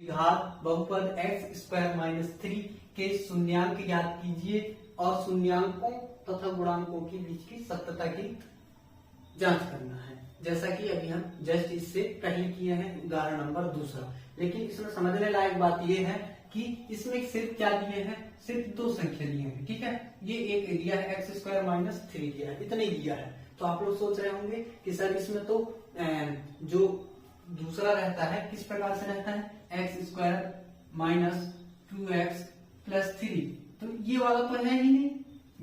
द्विघात बहुपद x square minus 3 के शून्यांक ज्ञात कीजिए और शून्यांकों तथा गुणांकों के बीच की सत्यता की जांच करना है। जैसा कि अभी हम जस्ट इससे पहले किए हैं उदाहरण नंबर दूसरा। लेकिन इसमें समझने लायक बात यह है कि इसमें सिर्फ क्या दिए हैं, सिर्फ दो संख्या दिए हैं। ठीक है, ये एक दिया है एक्स स्क्वायर माइनस 3 दिया है, इतना ही दिया है। तो आप लोग सोच रहे होंगे कि सर इसमें तो जो दूसरा रहता है किस प्रकार से रहता है, x square minus 2x plus 3, तो ये वाला तो है ही नहीं,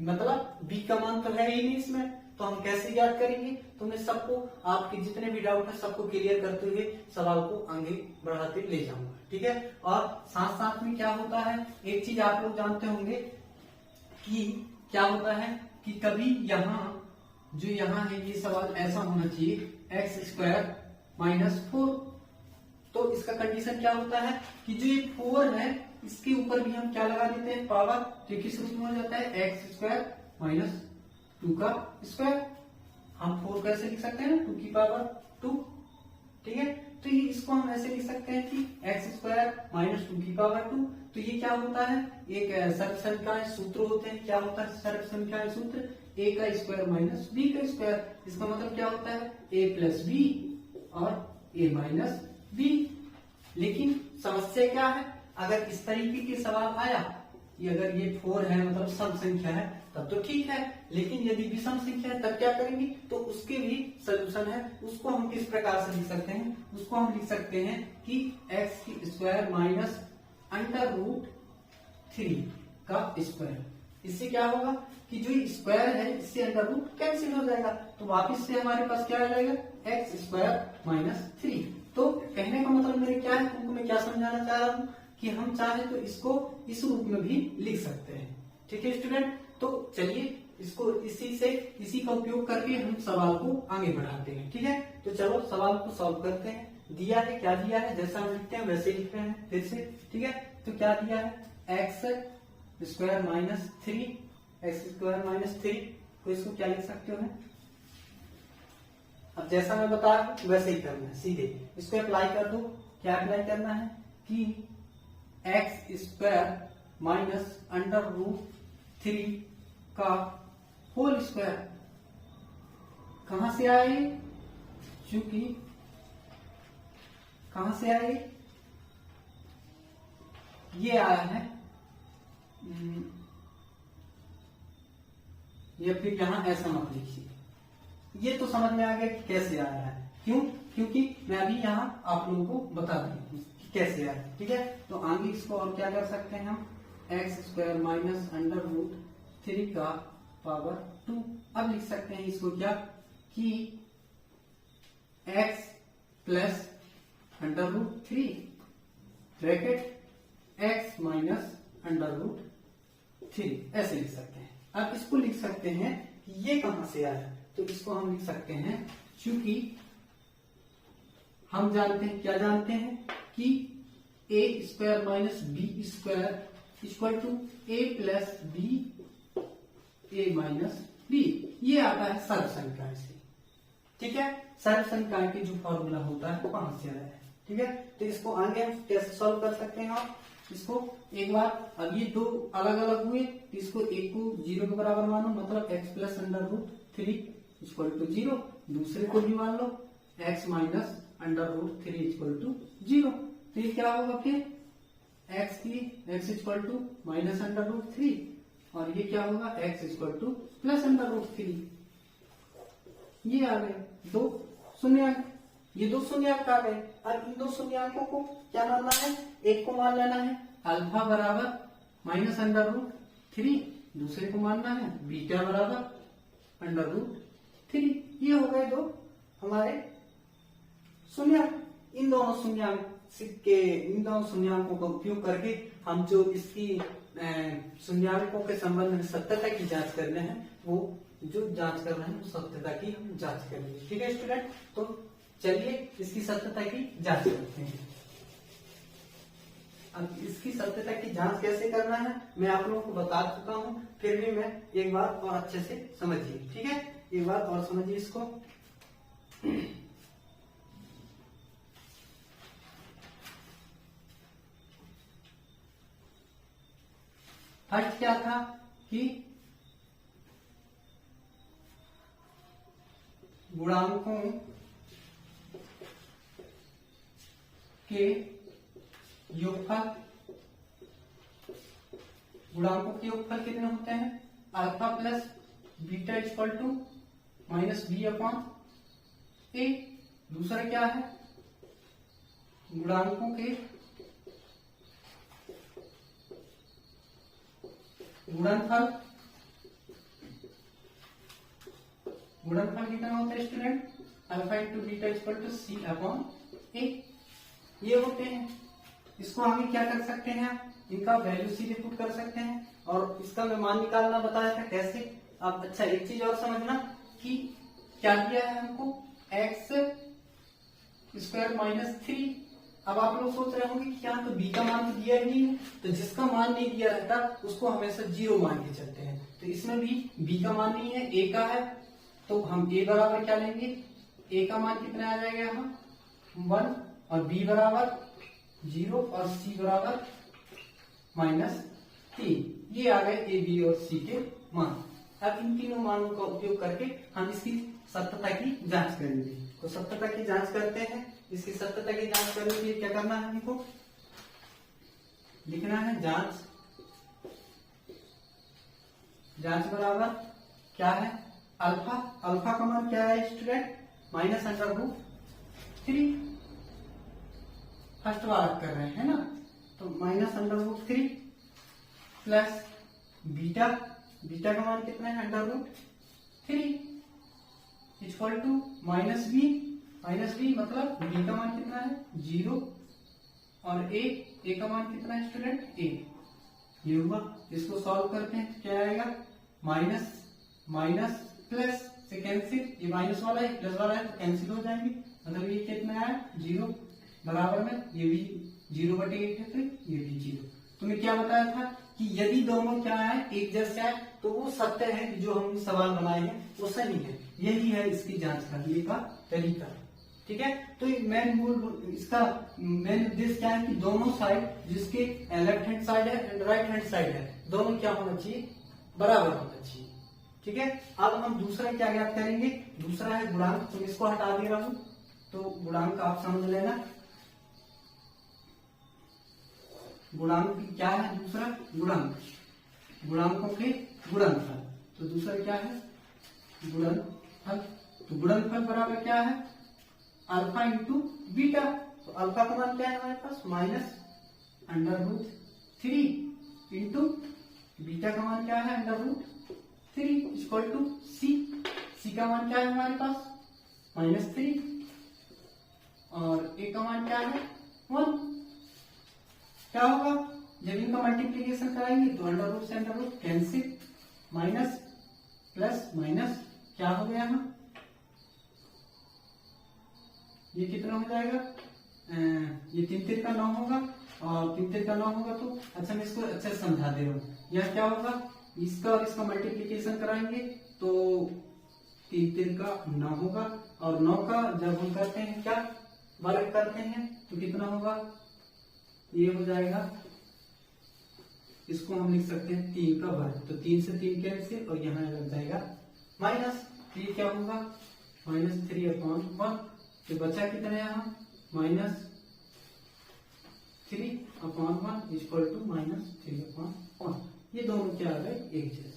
मतलब b का मान तो है ही नहीं इसमें। तो हम कैसे याद करेंगे? तो मैं सबको, आपके जितने भी डाउट है सबको क्लियर करते हुए सवाल को आगे बढ़ाते ले जाऊंगा। ठीक है, और साथ साथ में क्या होता है, एक चीज आप लोग जानते होंगे कि क्या होता है कि कभी यहाँ जो यहाँ है ये सवाल ऐसा होना चाहिए एक्स स्क्वायर माइनस 4, तो इसका कंडीशन क्या होता है कि जो ये 4 है इसके ऊपर भी हम क्या लगा देते हैं, पावर, जो किस रूप में हो जाता है एक्स स्क्वायर माइनस 2 का स्क्वायर। हम 4 कैसे लिख सकते हैं, 2 की पावर 2। ठीक है, तो ये इसको हम ऐसे लिख सकते हैं कि एक्स स्क्वायर माइनस 2 की पावर 2। तो ये क्या होता है, एक सर्वसंख्याएं सूत्र होते हैं। क्या होता है सर्वसंख्याएं सूत्र, ए का स्क्वायर माइनस बी का स्क्वायर। इसका मतलब क्या होता है, ए प्लस बी और ए माइनस बी। लेकिन समस्या क्या है, अगर इस तरीके के सवाल आया कि अगर ये 4 है मतलब सम संख्या है तब तो ठीक है, लेकिन यदि विषम संख्या है तब क्या करेंगे, तो उसके भी सोल्यूशन है। उसको हम किस प्रकार से लिख सकते हैं, उसको हम लिख सकते हैं कि एक्स की स्क्वायर माइनस अंडर रूट 3 का स्क्वायर। इससे क्या होगा कि जो स्क्वायर है इससे अंडर रूट कैंसिल हो जाएगा, तो वापिस से हमारे पास क्या आ जाएगा, एक्स स्क्वायर माइनस 3। तो कहने का मतलब मेरे क्या है, तुमको मैं क्या समझाना चाह रहा हूँ कि हम चाहे तो इसको इस रूप में भी लिख सकते हैं। ठीक है स्टूडेंट, तो चलिए इसको इसी का उपयोग करके हम सवाल को आगे बढ़ाते हैं। ठीक है, तो चलो सवाल को सॉल्व करते हैं। दिया है, क्या दिया है, जैसा हम लिखते हैं वैसे लिख रहे हैं फिर से। ठीक है, तो क्या दिया है, x square minus 3, x square minus 3, तो इसको क्या लिख सकते हो, अब जैसा मैं बता रहा हूं वैसे ही करना है, सीधे इसको अप्लाई कर दो। क्या अप्लाई करना है कि x square minus under root 3 का होल स्क्वायर कहां से आए, चूंकि कहां से आए, ये आया है, या फिर यहां ऐसा मत लिखिए, ये तो समझ में आ गया कि कैसे आया है। क्यों? क्योंकि मैं अभी यहाँ आप लोगों को बता दूं कि कैसे आया। ठीक है, तो आगे इसको और क्या कर सकते हैं हम, x square minus under root 3 का पावर 2। अब लिख सकते हैं इसको क्या कि x plus under root 3 bracket x minus under root 3, ऐसे लिख सकते हैं। अब इसको लिख सकते हैं कि ये कहां से आया, तो इसको हम लिख सकते हैं, क्योंकि हम जानते हैं, क्या जानते हैं कि a square minus b square equal to a plus b a minus b, ये आता है सर्वसंख्याएं से। ठीक है, सर्वसंख्याएं की जो फॉर्मूला होता है वो कहां से आया है। ठीक है, तो इसको आगे हम कैसे सॉल्व कर सकते हैं, आप इसको एक बार, अब ये दो अलग अलग हुए, तो इसको एक को 0 के बराबर मानो, मतलब x plus under root 3 equal to 0। दूसरे को भी मान लो x minus under root 3 equal to 0। तो ये क्या होगा फिर, x equal to minus under root 3, और ये क्या होगा, x equal to plus under root 3। ये आ गए दो शून्यांक, ये दो शून्यांक आ गए। अब इन दो शून्याङ्कों को क्या मानना है, एक को मान लेना है अल्फा बराबर माइनस अंडर रूट 3, दूसरे को मानना है बीटा बराबर अंडर रूट 3। ये हो गए दो हमारे शून्याङ्क। इन दोनों शून्याङ्कों का उपयोग करके हम जो इसकी शून्याङ्कों के संबंध में सत्यता की जांच करने हैं, वो जो जांच कर रहे हैं वो सत्यता की हम जांच करेंगे। ठीक है स्टूडेंट, तो चलिए इसकी सत्यता की जांच करते हैं। अब इसकी सत्यता की जांच कैसे करना है मैं आप लोगों को बता चुका हूं, फिर भी मैं एक बार और अच्छे से समझिए। ठीक है, एक बार और समझिए इसको। फर्स्ट क्या था कि गुणांकों के योगफल, गुणांकों के योगफल कितने होते हैं, alpha plus beta equal to minus b upon a. दूसरा क्या है, गुणांकों के गुणनफल, गुणनफल कितना होता है student, alpha into beta equal to c upon a, ये होते हैं। इसको हम क्या कर सकते हैं, इनका वैल्यू सीधे पुट कर सकते हैं और इसका मैं मान निकालना बताया था कैसे। अब अच्छा एक चीज और समझना कि क्या दिया है हमको, एक्स स्क्वायर माइनस 3। अब आप लोग सोच रहे होंगे कि क्या तो बी का मान तो दिया ही नहीं है, तो जिसका मान नहीं दिया रहता उसको हमेशा 0 मान के चलते हैं। तो इसमें भी बी का मान नहीं है, ए का है, तो हम ए बराबर क्या लेंगे, ए का मान कितना आ जाएगा यहाँ 1 और बी बराबर 0 और सी बराबर -3। ये आ गए ए बी और सी के मान। अब इन तीनों मानों का उपयोग करके हम इसकी सत्यता की जांच करेंगे। तो सत्यता की जांच करते हैं। इसकी सत्यता की जांच करने के लिए क्या करना है, हमको लिखना है जांच, जांच बराबर क्या है, अल्फा, अल्फा का मान क्या है स्टूडेंट, -√3। फर्स्ट बार कर रहे हैं ना, तो -√3 प्लस बीटा, बीटा का मान कितना है √3 equal to minus B, minus B मतलब बी का मान कितना है 0 और ए का मान कितना है स्टूडेंट 1। ये हुआ, इसको सॉल्व करते हैं क्या आएगा, माइनस माइनस प्लस से कैंसिल, ये माइनस वाला है प्लस वाला है तो कैंसिल हो जाएंगे, मतलब ये कितना है 0 बराबर में ये भी 0/8 है तो ये भी 0। तुम्हें क्या बताया था कि यदि दोनों क्या है एक जैसे है तो वो सत्य है कि जो हम सवाल बनाए हैं वो सही है। यही है इसकी जांच करने का तरीका, ठीक है। तो मेन मूल इसका मेन उद्देश्य क्या है कि दोनों साइड, जिसके लेफ्ट हैंड साइड है एंड राइट हैंड साइड है, दोनों क्या होना चाहिए, बराबर होना चाहिए, ठीक है। अब हम दूसरा क्या ज्ञात करेंगे, दूसरा है गुणांक। तो इसको हटा दे रहा हूं, तो गुणांक आप समझ लेना। गुणांक क्या है, दूसरा गुणांक, गुणांकों के गुणनफल। तो दूसरा क्या है गुणनफल, तो गुणनफल बराबर क्या है अल्फा इंटू बीटा। तो अल्फा का मान क्या है हमारे पास -√3 इंटू बीटा का मान क्या है √3 इक्वल टू सी। सी का मान क्या है हमारे पास -3 और ए का मान क्या है 1। क्या होगा जब इनका मल्टीप्लीकेशन कराएंगे तो √ से √ कैंसिल, माइनस प्लस माइनस क्या हो गया यहाँ, ये कितना हो जाएगा, ये 3 का 9 होगा और 3 का 9 होगा। तो अच्छा मैं इसको अच्छे से समझा दे रहा हूँ। यह क्या होगा, इसका और इसका मल्टीप्लीकेशन कराएंगे तो 3 का 9 होगा और 9 का जब हम करते हैं क्या वर्ग करते हैं तो कितना होगा, ये हो जाएगा, इसको हम लिख सकते हैं 3 का वर्ग। तो 3 से 3 कैंसिल और यहाँ लग जाएगा माइनस, ये क्या होगा -3/1। तो बचा कितना यहाँ -3/1 इक्वल टू -3/1। ये दोनों क्या आ गए एक जैसे,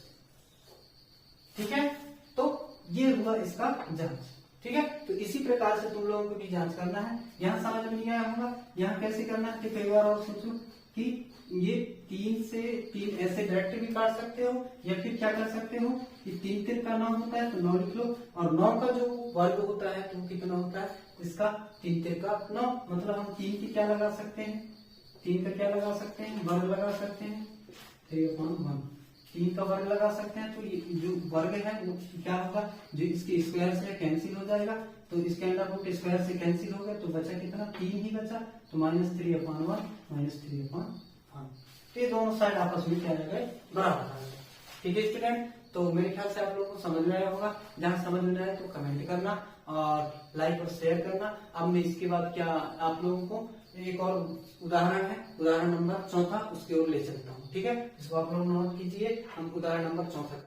ठीक है। तो ये हुआ इसका जांच, ठीक है। तो इसी प्रकार से तुम लोगों को भी जांच करना है। यहाँ समझ में नहीं आया होगा, यहाँ कैसे करना है कई बार और सोचो कि ये 3 से 3 ऐसे डायरेक्ट भी काट सकते हो या फिर क्या कर सकते हो कि 3 का 9 होता है तो 9 लिख लो और 9 का जो वर्ग होता है तो कितना होता है इसका 3 का 9, मतलब हम 3 की क्या लगा सकते हैं, 3 का क्या लगा सकते हैं वर्ग लगा सकते हैं 3/1, 3 का वर्ग लगा सकते हैं। तो ये जो वर्ग है वो क्या होगा, जो इसके स्क्वायर से कैंसिल हो जाएगा, तो इसके अंडर स्क्वायर से कैंसिल हो गया तो बचा कितना 3 ही बचा, तो -3/1 -3/1। तो ये दोनों साइड आपस में क्या आ गए बराबर आ गए, ठीक है स्टूडेंट। तो मेरे ख्याल से आप लोगों को समझ में आया होगा। जहां समझ में आए तो कमेंट करना और लाइक और शेयर करना। अब मैं इसके बाद क्या आप लोगों को एक और उदाहरण है, उदाहरण नंबर 4, उसकी ओर ले चलता हूँ। ठीक है, इसको आप लोग नोट कीजिए। हम उदाहरण नंबर 4